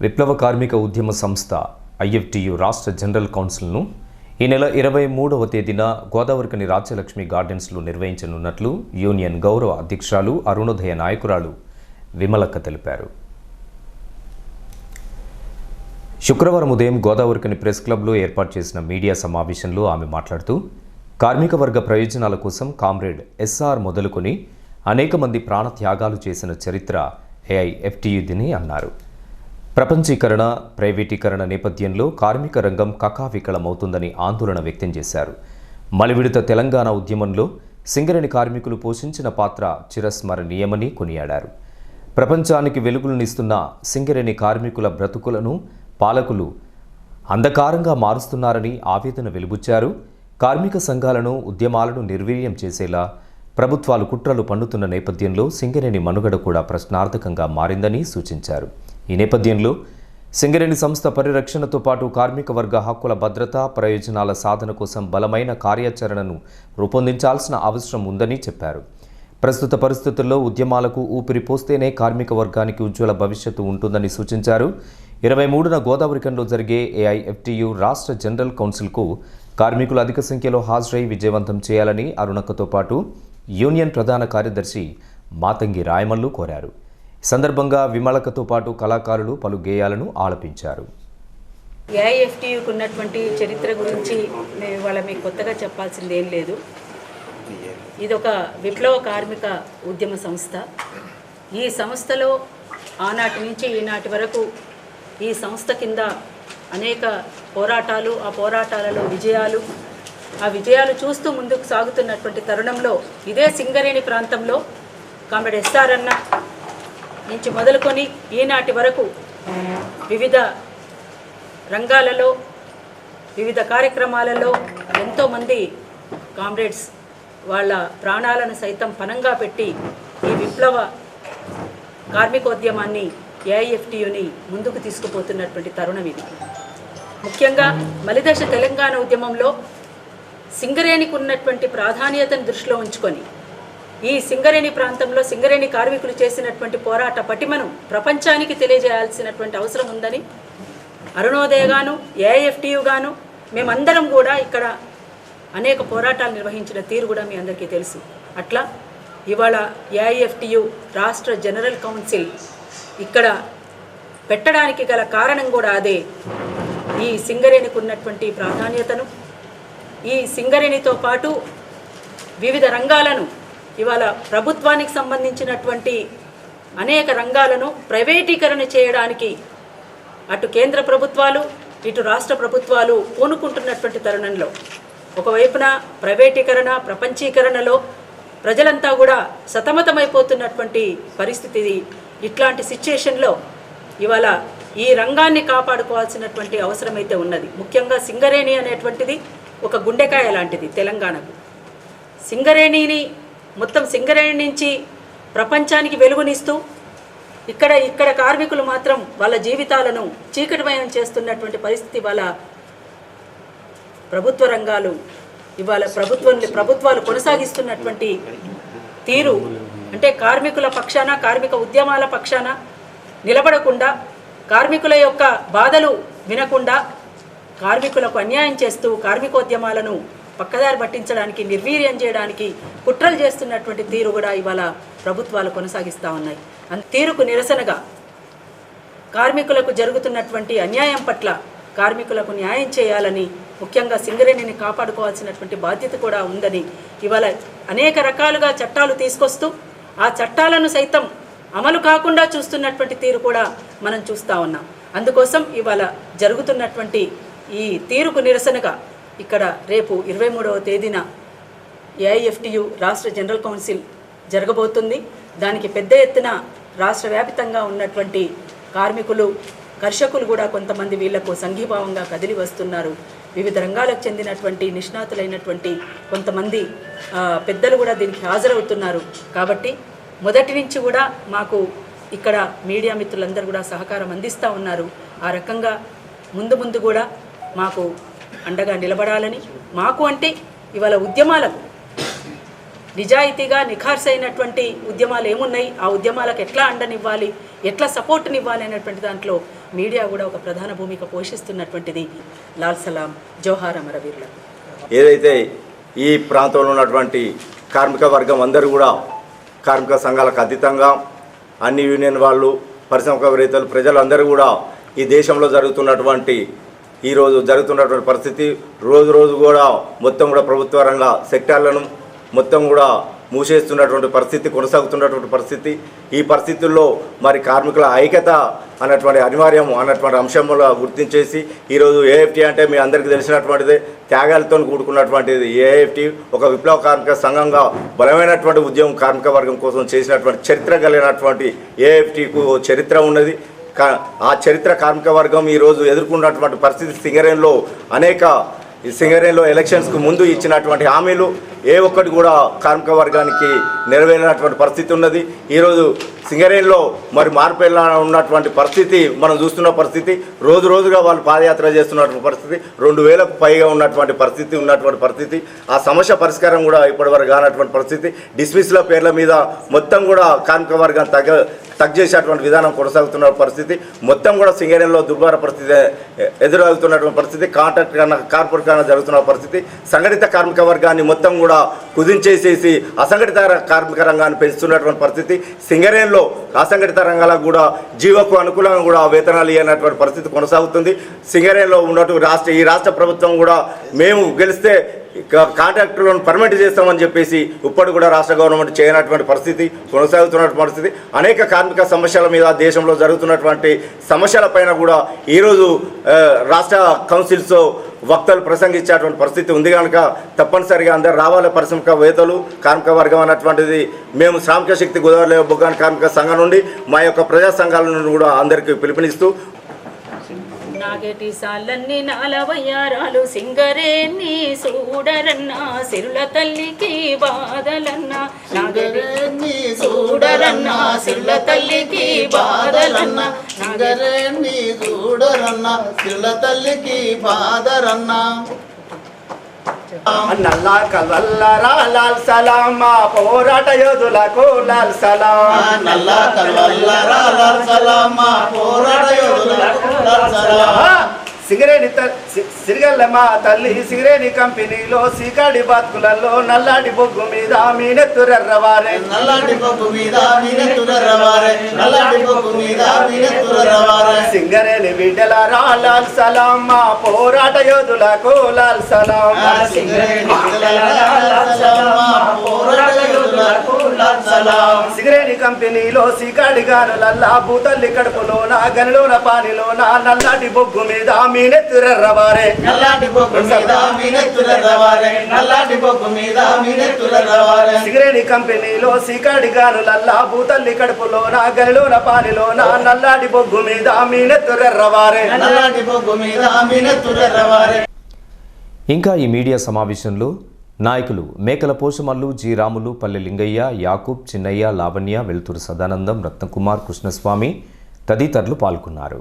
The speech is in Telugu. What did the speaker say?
విప్లవ కార్మిక ఉద్యమ సంస్థ ఐఎఫ్టియు రాష్ట్ర జనరల్ కౌన్సిల్ను ఈ నెల 23వ తేదీన గోదావరికని రాజ్యలక్ష్మి గార్డెన్స్లో నిర్వహించనున్నట్లు యూనియన్ గౌరవ అధ్యక్షురాలు అరుణోదయ నాయకురాలు విమలక్క తెలిపారు. శుక్రవారం ఉదయం గోదావరికని ప్రెస్ క్లబ్లో ఏర్పాటు చేసిన మీడియా సమావేశంలో ఆమె మాట్లాడుతూ కార్మిక వర్గ ప్రయోజనాల కోసం కామ్రేడ్ ఎస్ఆర్ మొదలుకొని అనేక మంది ప్రాణత్యాగాలు చేసిన చరిత్ర ఏఐఎఫ్టియుదని అన్నారు. ప్రపంచీకరణ, ప్రైవేటీకరణ నేపథ్యంలో కార్మిక రంగం కకావికలమవుతుందని ఆందోళన వ్యక్తం చేశారు. మలివిడత తెలంగాణ ఉద్యమంలో సింగరేణి కార్మికులు పోషించిన పాత్ర చిరస్మరణీయమని కొనియాడారు. ప్రపంచానికి వెలుగులనిస్తున్న సింగరేణి కార్మికుల బ్రతుకులను పాలకులు అంధకారంగా మారుస్తున్నారని ఆవేదన వెలుబుచ్చారు. కార్మిక సంఘాలను, ఉద్యమాలను నిర్వీర్యం చేసేలా ప్రభుత్వాలు కుట్రలు పన్నుతున్న నేపథ్యంలో సింగరేణి మనుగడ కూడా ప్రశ్నార్థకంగా మారిందని సూచించారు. ఈ నేపథ్యంలో సింగరేణి సంస్థ పరిరక్షణతో పాటు కార్మిక వర్గ హక్కుల భద్రత, ప్రయోజనాల సాధన కోసం బలమైన కార్యాచరణను రూపొందించాల్సిన అవసరం ఉందని చెప్పారు. ప్రస్తుత పరిస్థితుల్లో ఉద్యమాలకు ఊపిరి పోస్తేనే కార్మిక వర్గానికి ఉజ్వల భవిష్యత్తు ఉంటుందని సూచించారు. 23న గోదావరికన్లో జరిగే ఏఐఎఫ్టియు రాష్ట్ర జనరల్ కౌన్సిల్కు కార్మికులు అధిక సంఖ్యలో హాజరై విజయవంతం చేయాలని అరుణక్కతో పాటు యూనియన్ ప్రధాన కార్యదర్శి మాతంగి రాయమల్లు కోరారు. ఈ సందర్భంగా విమలకతో పాటు కళాకారులు పలు గేయాలను ఆలపించారు. ఏఐఎఫ్టియుకు ఉన్నటువంటి చరిత్ర గురించి వాళ్ళ మీకు కొత్తగా చెప్పాల్సింది ఏం లేదు. ఇదొక విప్లవ కార్మిక ఉద్యమ సంస్థ. ఈ సంస్థలో ఆనాటి నుంచి ఈనాటి వరకు ఈ సంస్థ కింద అనేక పోరాటాలు, ఆ పోరాటాలలో విజయాలు, ఆ విజయాలు చూస్తూ ముందుకు సాగుతున్నటువంటి తరుణంలో ఇదే సింగరేణి ప్రాంతంలో కామ్రేడ్ ఎస్ఆర్ అన్న నుంచి మొదలుకొని ఈనాటి వరకు వివిధ రంగాలలో, వివిధ కార్యక్రమాలలో ఎంతోమంది కామ్రేడ్స్ వాళ్ళ ప్రాణాలను సైతం పణంగా పెట్టి ఈ విప్లవ కార్మికోద్యమాన్ని, ఏఐఎఫ్టియుని ముందుకు తీసుకుపోతున్నటువంటి తరుణం ఇది. ముఖ్యంగా మలిదశ తెలంగాణ ఉద్యమంలో సింగరేణికి ఉన్నటువంటి ప్రాధాన్యతను దృష్టిలో ఉంచుకొని ఈ సింగరేణి ప్రాంతంలో సింగరేణి కార్మికులు చేసినటువంటి పోరాట పటిమను ప్రపంచానికి తెలియజేయాల్సినటువంటి అవసరం ఉందని అరుణోదయగాను, ఏఐఎఫ్టియుగాను మేమందరం కూడా ఇక్కడ అనేక పోరాటాలు నిర్వహించిన తీరు కూడా మీ అందరికీ తెలుసు. అట్లా ఇవాళ ఏఐఎఫ్టియు రాష్ట్ర జనరల్ కౌన్సిల్ ఇక్కడ పెట్టడానికి గల కారణం కూడా అదే. ఈ సింగరేణికి ఉన్నటువంటి ప్రాధాన్యతను, ఈ సింగరేణితో పాటు వివిధ రంగాలను, ఇవాళ ప్రభుత్వానికి సంబంధించినటువంటి అనేక రంగాలను ప్రైవేటీకరణ చేయడానికి అటు కేంద్ర ప్రభుత్వాలు, ఇటు రాష్ట్ర ప్రభుత్వాలు పూనుకుంటున్నటువంటి తరుణంలో ఒకవైపున ప్రైవేటీకరణ, ప్రపంచీకరణలో ప్రజలంతా కూడా సతమతమైపోతున్నటువంటి పరిస్థితి. ఇట్లాంటి సిచ్యుయేషన్లో ఇవాళ ఈ రంగాన్ని కాపాడుకోవాల్సినటువంటి అవసరమైతే ఉన్నది. ముఖ్యంగా సింగరేణి అనేటువంటిది ఒక గుండెకాయ లాంటిది తెలంగాణకు. సింగరేణిని మొత్తం సింగరేణి నుంచి ప్రపంచానికి వెలుగునిస్తూ ఇక్కడ కార్మికులు మాత్రం వాళ్ళ జీవితాలను చీకటిమయం చేస్తున్నటువంటి పరిస్థితి. వాళ్ళ ప్రభుత్వ రంగాలు ఇవాళ ప్రభుత్వాలు కొనసాగిస్తున్నటువంటి తీరు అంటే కార్మికుల పక్షాన, కార్మిక ఉద్యమాల పక్షాన నిలబడకుండా, కార్మికుల యొక్క బాధలు వినకుండా కార్మికులకు అన్యాయం చేస్తూ కార్మికోద్యమాలను పక్కదారి పట్టించడానికి, నిర్వీర్యం చేయడానికి కుట్రలు చేస్తున్నటువంటి తీరు కూడా ఇవాళ ప్రభుత్వాలు కొనసాగిస్తూ ఉన్నాయి. తీరుకు నిరసనగా కార్మికులకు జరుగుతున్నటువంటి అన్యాయం పట్ల కార్మికులకు న్యాయం చేయాలని, ముఖ్యంగా సింగరేణిని కాపాడుకోవాల్సినటువంటి బాధ్యత కూడా ఉందని ఇవాళ అనేక రకాలుగా చట్టాలు తీసుకొస్తూ ఆ చట్టాలను సైతం అమలు కాకుండా చూస్తున్నటువంటి తీరు కూడా మనం చూస్తూ ఉన్నాం. అందుకోసం ఇవాళ జరుగుతున్నటువంటి ఈ తీరుకు నిరసనగా ఇక్కడ రేపు 23వ తేదీన ఏఐఎఫ్టియు రాష్ట్ర జనరల్ కౌన్సిల్ జరగబోతుంది. దానికి పెద్ద ఎత్తున రాష్ట్ర వ్యాప్తంగా ఉన్నటువంటి కార్మికులు, కర్షకులు కూడా కొంతమంది వీళ్లకు సంఘీభావంగా కదిలి వస్తున్నారు. వివిధ రంగాలకు చెందినటువంటి నిష్ణాతులైనటువంటి కొంతమంది పెద్దలు కూడా దీనికి హాజరవుతున్నారు. కాబట్టి మొదటి నుంచి కూడా మాకు ఇక్కడ మీడియా మిత్రులందరూ కూడా సహకారం అందిస్తూ ఉన్నారు. ఆ రకంగా ముందు కూడా మాకు అండగా నిలబడాలని, మాకు అంటే ఇవాళ ఉద్యమాలకు నిజాయితీగా నిఖార్సైనటువంటి ఉద్యమాలు ఏమున్నాయి, ఆ ఉద్యమాలకు ఎట్లా అండనివ్వాలి, ఎట్లా సపోర్ట్నివ్వాలి అనేటువంటి దాంట్లో మీడియా కూడా ఒక ప్రధాన భూమిక పోషిస్తున్నటువంటిది. లాల్ సలాం, జోహార్ అమరవీరులకు. ఏదైతే ఈ ప్రాంతంలో ఉన్నటువంటి కార్మిక వర్గం అందరూ కూడా కార్మిక సంఘాలకు అతీతంగా అన్ని యూనియన్ వాళ్ళు, పరిశ్రమవేత్తలు, ప్రజలందరూ కూడా ఈ దేశంలో ఈరోజు జరుగుతున్నటువంటి పరిస్థితి రోజు రోజు కూడా మొత్తం కూడా ప్రభుత్వ రంగ సెక్టార్లను మొత్తం కూడా మూసేస్తున్నటువంటి పరిస్థితి కొనసాగుతున్నటువంటి పరిస్థితి. ఈ పరిస్థితుల్లో మరి కార్మికుల ఐక్యత అన్నటువంటి అనివార్యం అన్నటువంటి అంశంలో గుర్తించేసి ఈరోజు ఏఎఫ్టీ అంటే మీ అందరికీ తెలిసినటువంటిదే, త్యాగాలతో కూడుకున్నటువంటిది. ఏఎఫ్టీ ఒక విప్లవ కార్మిక సంఘంగా బలమైనటువంటి ఉద్యమం కార్మిక వర్గం కోసం చేసినటువంటి చరిత్ర కలిగినటువంటి ఏఎఫ్టీకు చరిత్ర ఉన్నది. ఆ చరిత్ర కార్మిక వర్గం ఈరోజు ఎదుర్కొన్నటువంటి పరిస్థితి సింగరేణిలో ఎలక్షన్స్కు ముందు ఇచ్చినటువంటి హామీలు ఏ ఒక్కటి కూడా కార్మిక వర్గానికి నెరవేరినటువంటి పరిస్థితి ఉన్నది. ఈరోజు సింగరేణిలో మరి మార్పేలా ఉన్నటువంటి పరిస్థితి మనం చూస్తున్న పరిస్థితి. రోజు రోజుగా వాళ్ళు పాదయాత్ర చేస్తున్నటువంటి పరిస్థితి, 2000కు పైగా ఉన్నటువంటి పరిస్థితి. ఆ సమస్య పరిష్కారం కూడా ఇప్పటివరకు కానటువంటి పరిస్థితి. డిస్మిస్ల పేర్ల మీద మొత్తం కూడా కార్మిక వర్గం తగ్ చేసేటువంటి విధానం కొనసాగుతున్న పరిస్థితి. మొత్తం కూడా సింగరేణిలో దుర్భర పరిస్థితి ఎదురవుతున్నటువంటి పరిస్థితి. కాంట్రాక్ట్ కన్నా కార్పొరేట్ కన్నా జరుగుతున్న పరిస్థితి. సంఘటిత కార్మిక వర్గాన్ని మొత్తం కూడా కుదించేసేసి అసంఘటిత కార్మిక రంగాన్ని పెంచుతున్నటువంటి పరిస్థితి. సింగరేణిలో అసంఘటిత రంగాలకు కూడా జీవోకు అనుకూలంగా కూడా వేతనాలు ఇవ్వనటువంటి పరిస్థితి కొనసాగుతుంది. సింగరేణిలో ఉన్నట్టు ఈ రాష్ట్ర ప్రభుత్వం కూడా మేము గెలిస్తే కాంట్రాక్టర్లను పర్మిట్ చేస్తామని చెప్పేసి ఇప్పటి కూడా రాష్ట్ర గవర్నమెంట్ చేయనటువంటి పరిస్థితి కొనసాగుతున్నటువంటి పరిస్థితి. అనేక కార్మిక సమస్యల మీద దేశంలో జరుగుతున్నటువంటి సమస్యలపైన కూడా ఈరోజు రాష్ట్ర కౌన్సిల్స్ వక్తలు ప్రసంగించేటువంటి పరిస్థితి ఉంది. కనుక తప్పనిసరిగా అందరూ రావాలి. పరిశ్రమవేత్తలు, కార్మిక వర్గం అన్నటువంటిది మేము శ్రామిక శక్తి గోదావరి బొగ్గాని కార్మిక సంఘం నుండి మా యొక్క ప్రజా సంఘాల నుండి కూడా అందరికీ పిలుపునిస్తూ నాగటి సాలన్ని నాలవయ్యారాలు సింగరేణి చూడరన్నా సిరుల తల్లికి బాధలన్నా. నాగటి చూడరన్నా సిరుల తల్లికి బాధలన్నా. సింగరేణి చూడరన్నా సిరుల తల్లికి బాధరన్నా. నల్లా కల్వల్లరా లాల్ సలాం పోరాట యోధులకు లాల్ సలాం. నల్లా కల్వల్లరా లాల్ సలాం పోరాట యోధులకు లాల్ సలాం. సింగరేణి సిరిగల్లమ్మ తల్లి సింగరేణి కంపెనీలో సీకాడి బతుకులలో నల్లాడి బొగ్గు మీద మీనెత్తురవారే. నల్లాడి బొగ్గు మీద మీనెత్తురవారే. నల్లాడి బొగ్గు మీద మీనెత్తురవారే. సింగరేణి బిడ్డలారా లాల్ సలాం పోరాట యోధులకు లాల్ సలాం. సింగరేణి లాల్ సలాం పోరాట యోధులకు లాల్ సలాం. సింగరేణి కంపెనీలో సీకాడి గానులల్లా భూతల్లి కడుపులోన గనిలోన పానిలోన నల్లాడి బొగ్గు మీద మీనెత్తురవారే. నల్లాడి బొగ్గు మీద మీనెత్తురవారే. నల్లాడి బొగ్గు మీద మీనెత్తురవారే. సింగరేణి కంపెనీలో సీకాడి గానులల్లా భూతల్లి కడుపులోన గనిలోన పానిలోన నల్లాడి బొగ్గు మీద మీనెత్తురవారే. నల్లాడి బొగ్గు మీద మీనెత్తురవారే. ఇంకా ఈ మీడియా సమావేశంలో నాయకులు మేకల పోషమల్లు, జి రాములు, పల్లె లింగయ్య, యాకూబ్, చిన్నయ్య, లావణ్య, వెల్తూరు సదానందం, రత్నకుమార్, కృష్ణస్వామి తదితరులు పాల్గొన్నారు.